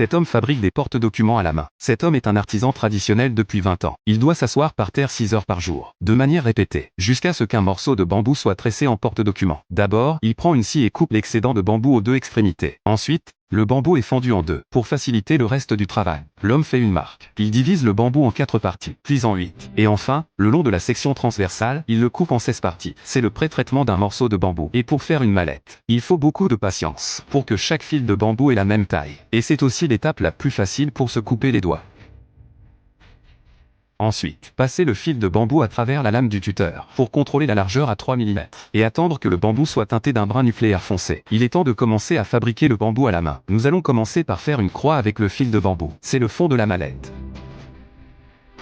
Cet homme fabrique des porte-documents à la main. Cet homme est un artisan traditionnel depuis 20 ans. Il doit s'asseoir par terre 6 heures par jour, de manière répétée, jusqu'à ce qu'un morceau de bambou soit tressé en porte-document. D'abord, il prend une scie et coupe l'excédent de bambou aux deux extrémités. Ensuite, le bambou est fendu en deux, pour faciliter le reste du travail. L'homme fait une marque. Il divise le bambou en 4 parties, puis en 8. Et enfin, le long de la section transversale, il le coupe en 16 parties. C'est le pré-traitement d'un morceau de bambou. Et pour faire une mallette, il faut beaucoup de patience, pour que chaque fil de bambou ait la même taille. Et c'est aussi l'étape la plus facile pour se couper les doigts. Ensuite, passez le fil de bambou à travers la lame du tuteur, pour contrôler la largeur à 3 mm, et attendre que le bambou soit teinté d'un brun nucléaire foncé. Il est temps de commencer à fabriquer le bambou à la main. Nous allons commencer par faire une croix avec le fil de bambou. C'est le fond de la mallette.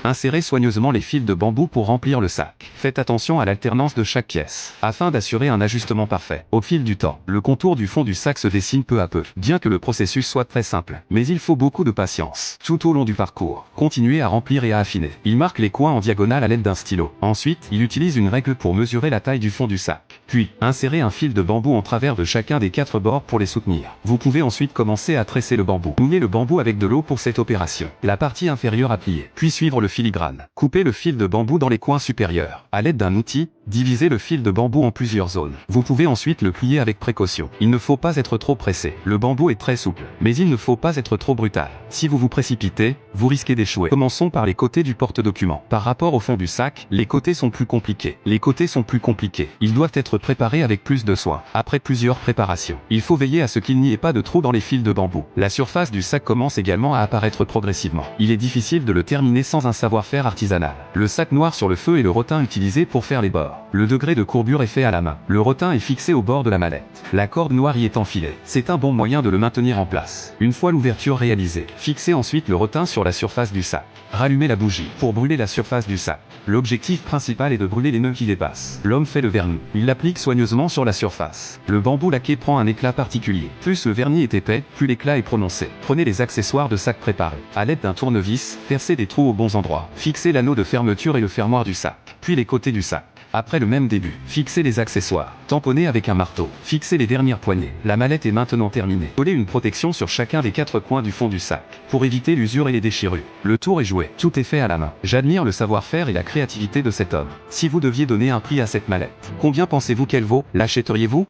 Insérez soigneusement les fils de bambou pour remplir le sac. Faites attention à l'alternance de chaque pièce, afin d'assurer un ajustement parfait. Au fil du temps, le contour du fond du sac se dessine peu à peu, bien que le processus soit très simple. Mais il faut beaucoup de patience. Tout au long du parcours, continuez à remplir et à affiner. Il marque les coins en diagonale à l'aide d'un stylo. Ensuite, il utilise une règle pour mesurer la taille du fond du sac. Puis, insérez un fil de bambou en travers de chacun des 4 bords pour les soutenir. Vous pouvez ensuite commencer à tresser le bambou. Mouillez le bambou avec de l'eau pour cette opération. La partie inférieure à plier. Puis suivre le filigrane. Coupez le fil de bambou dans les coins supérieurs. À l'aide d'un outil, divisez le fil de bambou en plusieurs zones. Vous pouvez ensuite le plier avec précaution. Il ne faut pas être trop pressé. Le bambou est très souple, mais il ne faut pas être trop brutal. Si vous vous précipitez, vous risquez d'échouer. Commençons par les côtés du porte-document. Par rapport au fond du sac, les côtés sont plus compliqués. Ils doivent être préparés avec plus de soin. Après plusieurs préparations, il faut veiller à ce qu'il n'y ait pas de trou dans les fils de bambou. La surface du sac commence également à apparaître progressivement. Il est difficile de le terminer sans un savoir-faire artisanal. Le sac noir sur le feu est le rotin utilisé pour faire les bords. Le degré de courbure est fait à la main. Le rotin est fixé au bord de la mallette. La corde noire y est enfilée. C'est un bon moyen de le maintenir en place. Une fois l'ouverture réalisée, fixez ensuite le rotin sur la surface du sac. Rallumez la bougie pour brûler la surface du sac. L'objectif principal est de brûler les nœuds qui dépassent. L'homme fait le vernis. Il l'applique soigneusement sur la surface. Le bambou laqué prend un éclat particulier. Plus le vernis est épais, plus l'éclat est prononcé. Prenez les accessoires de sac préparés. À l'aide d'un tournevis, percez des trous aux bons endroits. Fixez l'anneau de fermeture et le fermoir du sac. Puis les côtés du sac. Après le même début, fixez les accessoires. Tamponnez avec un marteau. Fixez les dernières poignées. La mallette est maintenant terminée. Collez une protection sur chacun des 4 coins du fond du sac, pour éviter l'usure et les déchirures. Le tour est joué. Tout est fait à la main. J'admire le savoir-faire et la créativité de cet homme. Si vous deviez donner un prix à cette mallette, combien pensez-vous qu'elle vaut? L'achèteriez-vous?